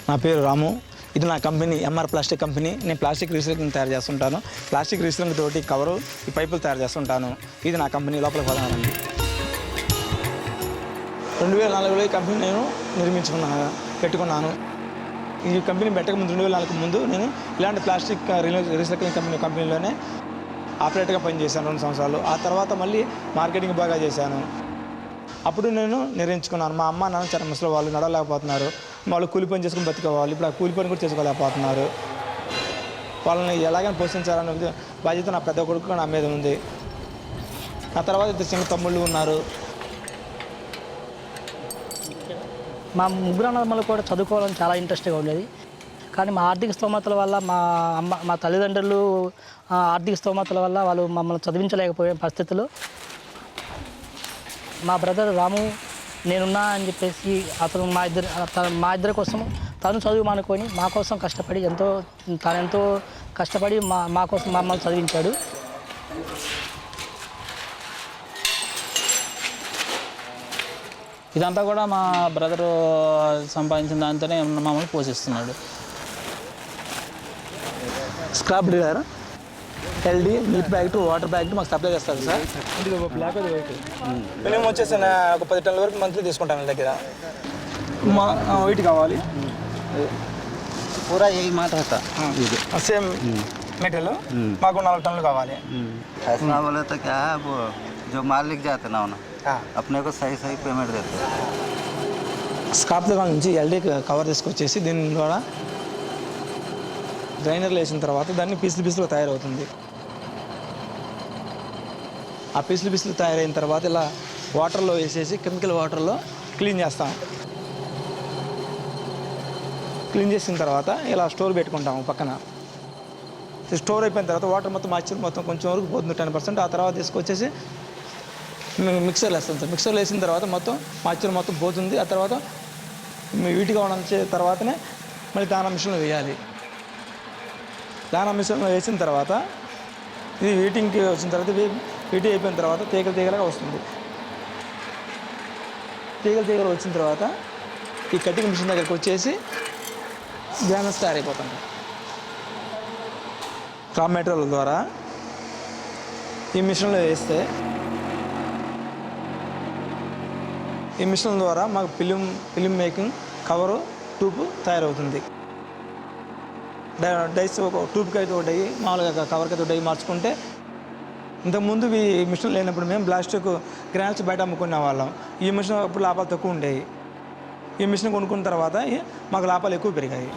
నా పేరు రాము. ఇది నా కంపెనీ ఎంఆర్ ప్లాస్టిక్ కంపెనీ. నేను ప్లాస్టిక్ రీసైక్లింగ్ తయారు చేస్తుంటాను. ప్లాస్టిక్ రీసైక్లింగ్ తోటి కవరు, ఈ పైపులు తయారు చేస్తుంటాను. ఇది నా కంపెనీ లోపల పదానండి. 2004లో ఈ కంపెనీ నేను పెట్టుకున్నాను. ఈ కంపెనీ పెట్టక ముందు 2004 ముందు నేను ఇలాంటి ప్లాస్టిక్ రీసైక్లింగ్ కంపెనీలోనే ఆపరేటర్గా పనిచేశాను 2 సంవత్సరాలు. ఆ తర్వాత మళ్ళీ మార్కెటింగ్ బాగా చేశాను. అప్పుడు నేను నిర్ణయించుకున్నాను, మా అమ్మ నాన్న చాలా ముసలి వాళ్ళు, నడవలేకపోతున్నారు. వాళ్ళు కూలి పని చేసుకుని బతికేవాళ్ళు. ఇప్పుడు ఆ కూలి పని కూడా చేసుకోలేకపోతున్నారు. వాళ్ళని ఎలాగైనా పోషించాలనే బాధ్యత నా పెద్ద కొడుకు నా మీద ఉంది. నా తర్వాత 2 చిన్న తమ్ముళ్ళు ఉన్నారు. మా ముగ్గురు అన్నదమ్ములు కూడా చదువుకోవాలని చాలా ఇంట్రెస్ట్గా ఉండేది. కానీ మా ఆర్థిక స్తోమతల వల్ల మా తల్లిదండ్రులు ఆర్థిక స్తోమతల వల్ల వాళ్ళు మమ్మల్ని చదివించలేకపోయే పరిస్థితులు. మా బ్రదర్ రాము నేనున్నా అని చెప్పేసి అతను మా ఇద్దరి కోసం తను చదువు మానుకొని మా కోసం కష్టపడి తనెంతో కష్టపడి మా కోసం మమ్మల్ని చదివించాడు. ఇదంతా కూడా మా బ్రదరు సంపాదించిన దాంతోనే మమ్మల్ని పోషిస్తున్నాడు. స్క్రాప్ డీలర్ ఎల్డీ మిల్క్ ప్యాకెట్, వాటర్ ప్యాకెట్ మాకు సప్లై చేస్తారు సార్. మినిమం వచ్చేసి ఒక 10 టన్నుల వరకు మంత్లీ తీసుకుంటాను వీళ్ళ దగ్గర. మా వెయిట్ కావాలి पूरा यही माल रहता సేమ్ మెటీరియల్ మాకు 4 టన్నులు కావాలి. ऐसा बोले तो क्या है, वो जो माल लिख जाते ना अपने को सही सही पेमेंट देते. స్క్రాప్ దగ్గర నుంచి ఎల్డీ కవర్ తీసుకొచ్చేసి దీని ద్వారా గ్రైండర్లో వేసిన తర్వాత దాన్ని పీసులుగా తయారవుతుంది. ఆ పీసులు తయారైన తర్వాత ఇలా వాటర్లో వేసేసి కెమికల్ వాటర్లో క్లీన్ చేస్తాం. క్లీన్ చేసిన తర్వాత ఇలా స్టోర్ పెట్టుకుంటాము పక్కన. స్టోర్ అయిపోయిన తర్వాత వాటర్ మాయిశ్చర్ కొంచెం వరకు పోతుంది 10%. ఆ తర్వాత తీసుకొచ్చేసి మిక్సర్లో వేస్తాం సార్. మిక్సర్లో వేసిన తర్వాత మాయిశ్చర్ పోతుంది. ఆ తర్వాత వీటిగా ఉండే తర్వాతనే మళ్ళీ దానా మిషన్లో వేయాలి. దానా మిషన్లో వేసిన తర్వాత ఇది వీటింగ్కి వచ్చిన తర్వాత వీటి అయిపోయిన తర్వాత తీగలుగా వస్తుంది. తీగలు వచ్చిన తర్వాత ఈ కటింగ్ మిషన్ దగ్గరికి వచ్చేసి గ్రైండర్స్ తయారైపోతుంది. రా మెటీరియల్ ద్వారా ఈ మిషన్లో వేస్తే ఈ మిషన్ ద్వారా మాకు ఫిలిం మేకింగ్ కవరు, ట్యూబ్ తయారవుతుంది. డైస్ ఒక ట్యూబ్కి అయితే ఒకటి మామూలుగా కవర్కి అయితే ఒకటి మార్చుకుంటే, ఇంతకుముందు ఈ మిషన్ లేనప్పుడు మేము ప్లాస్టిక్ గ్రానుల్స్ బయట అమ్ముకునే వాళ్ళం. ఈ మిషన్ అప్పుడు లాభాలు తక్కువ ఉండేవి. ఈ మిషన్ కొనుక్కున్న తర్వాత మాకు లాభాలు ఎక్కువ పెరిగాయి.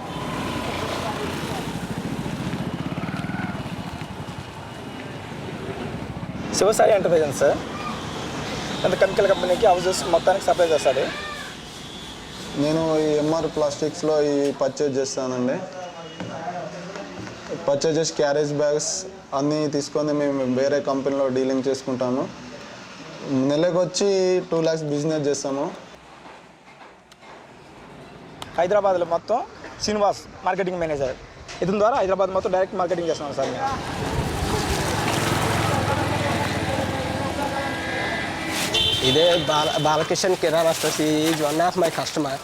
శివసాయి ఎంటర్ప్రైజెస్ అంత కెమికల్ కంపెనీకి హౌసెస్ మొత్తానికి సప్లై చేస్తాడు. నేను ఈ ఎంఆర్ ప్లాస్టిక్స్లో ఈ పర్చేజ్ చేస్తానండి. పర్చేజ్ చేసి క్యారేజ్ బ్యాగ్స్ అన్నీ తీసుకొని మేము వేరే కంపెనీలో డీలింగ్ చేసుకుంటాము. నెలకు వచ్చి 2 lakhs బిజినెస్ చేస్తాము. హైదరాబాద్లో మొత్తం శ్రీనివాస్ మార్కెటింగ్ మేనేజర్. ఇతని ద్వారా హైదరాబాద్ మొత్తం డైరెక్ట్ మార్కెటింగ్ చేస్తున్నాం సార్ మేము. ఇదే Balakishan kirana stores is one of my customer.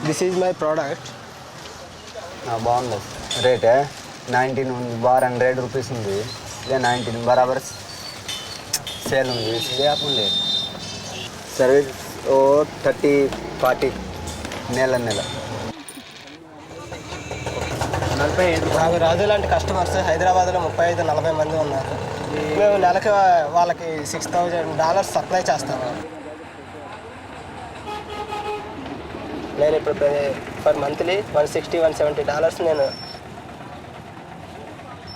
This is my product. బాగుంది రేటే 19 ఉంది, బార్ 100 రూపీస్ ఉంది. ఇదే 19 బరాబర్ సేల్ ఉంది. ఇదే కాకుండా సర్వీస్ 30-40 నెల 40 రాజు లాంటి కస్టమర్స్ హైదరాబాద్లో 35-40 మంది ఉన్నారు. మేము నెలకు వాళ్ళకి $6,000 సప్లై చేస్తాము. నేను ఇప్పుడు పర్ మంత్లీ $160-170 నేను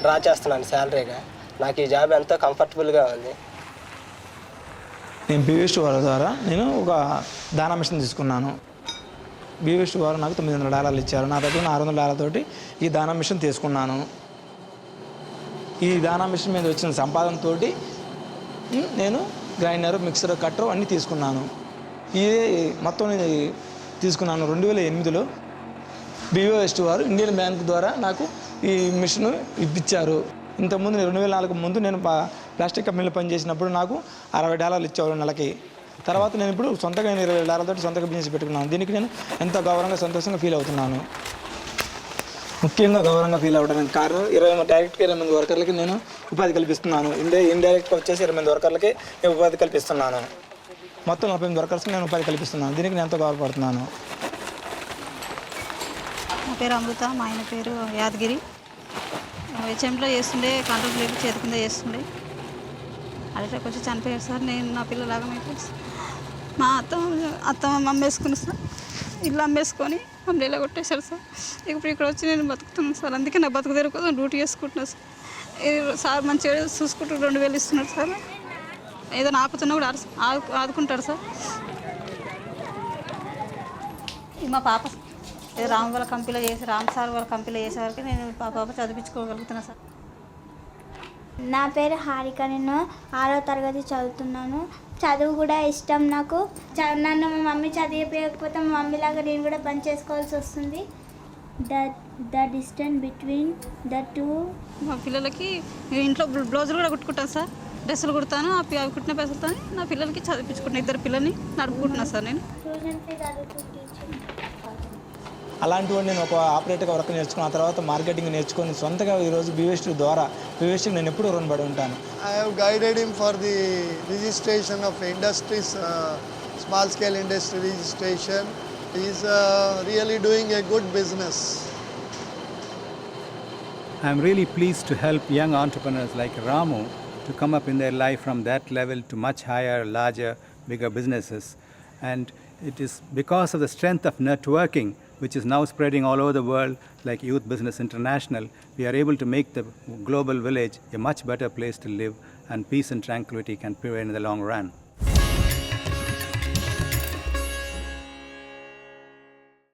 డ్రా చేస్తున్నాను శాలరీగా. నాకు ఈ జాబ్ ఎంతో కంఫర్టబుల్గా ఉంది. నేను బీవెస్ట్ వారి ద్వారా నేను ఒక దానా మిషన్ తీసుకున్నాను. బీవెస్ట్ వారు నాకు $900 ఇచ్చారు. నా దగ్గర $600 తోటి ఈ దానా మిషన్ తీసుకున్నాను. ఈ దానా మిషన్ మీద వచ్చిన సంపాదనతో నేను గ్రైండర్, మిక్సర్, కట్టర్ అన్నీ తీసుకున్నాను. ఇదే మొత్తం తీసుకున్నాను 2008లో. బీవెస్ట్ వారు ఇండియన్ బ్యాంక్ ద్వారా నాకు ఈ మిషన్ ఇప్పించారు. ఇంతకుముందు 2004 ముందు నేను ప్లాస్టిక్ కంపెనీలో పనిచేసినప్పుడు నాకు $60 ఇచ్చేవారు నెలకి. తర్వాత నేను ఇప్పుడు సొంతగా నేను 20 లారీలతో సొంతగా బిజినెస్ పెట్టుకున్నాను. దీనికి నేను ఎంతో గౌరవంగా సంతోషంగా ఫీల్ అవుతున్నాను. ముఖ్యంగా గౌరవంగా ఫీల్ అవ్వడానికి కారణం డైరెక్ట్గా 20 మంది వర్కర్లకి నేను ఉపాధి కల్పిస్తున్నాను. ఇండైరెక్ట్గా వచ్చేసి 20 మంది వర్కర్లకి నేను ఉపాధి కల్పిస్తున్నాను. మొత్తం 40 మంది వర్కర్స్కి నేను ఉపాధి కల్పిస్తున్నాను. దీనికి నేను ఎంతో గౌరవపడుతున్నాను. నా పేరు అమృత, మా ఆయన పేరు యాదగిరి. హెచ్ఎంలో చేస్తుండే, కాంట్రాక్ట్ లేబర్ చేతి కింద చేస్తుండే. అడిగితే కొంచెం చనిపోయారు సార్. నేను నా పిల్లలాగా అయిపోయింది సార్. మా అత్త అమ్మేసుకుని సార్, ఇల్లు అమ్మేసుకొని అమ్మేలా కొట్టేశారు సార్. ఇప్పుడు ఇక్కడ వచ్చి నేను బతుకుతున్నాను సార్. అందుకే నా బతుకు తెర కోసం డ్యూటీ చేసుకుంటున్నాను సార్. సార్ మంచిగా చూసుకుంటూ 2000 ఇస్తున్నారు సార్. ఏదైనా ఆపుతున్నా కూడా ఆదుకుంటారు సార్. ఇది మా పాప ఏదో రామ్ వాళ్ళ కంపెనీలో రామ్ సార్ వాళ్ళ కంపెనీలో చేసేవరకు నేను పాప చదివించుకోగలుగుతున్నా సార్. నా పేరు హారిక. నేను 6వ తరగతి చదువుతున్నాను. చదువు కూడా ఇష్టం నాకు. నన్ను మా మమ్మీ చదివిపోయకపోతే మా మమ్మీ లాగా నేను కూడా పని చేసుకోవాల్సి వస్తుంది. The distance between the two. మా పిల్లలకి ఇంట్లో బ్లౌజులు కూడా కుట్టుకుంటాను సార్. డ్రెస్సులు కుడతాను. అవి కుట్టిన పైసలతో నా పిల్లలకి చదివించుకుంటాను. 2 పిల్లల్ని నడుపుకుంటున్నాను సార్ నేను. ట్యూషన్ ఫీజు అడుగుతుంది. అలాంటి నేను ఒక ఆపరేటర్గా వర్క్ నేర్చుకున్న తర్వాత మార్కెటింగ్ నేర్చుకొని సొంతగా ఈరోజు బీవెస్ట్ ద్వారా బీవెస్ట్కి నేను ఎప్పుడూ రుణపడి ఉంటాను. I have guided him for the registration of industries, small scale industry registration. He is really doing a good business. I am really pleased to help young entrepreneurs like Ramu to come up in their life from that level to much higher, larger, bigger businesses. And it is because of the strength of networking, which is now spreading all over the world like Youth Business International, we are able to make the global village a much better place to live, and peace and tranquility can prevail in the long run.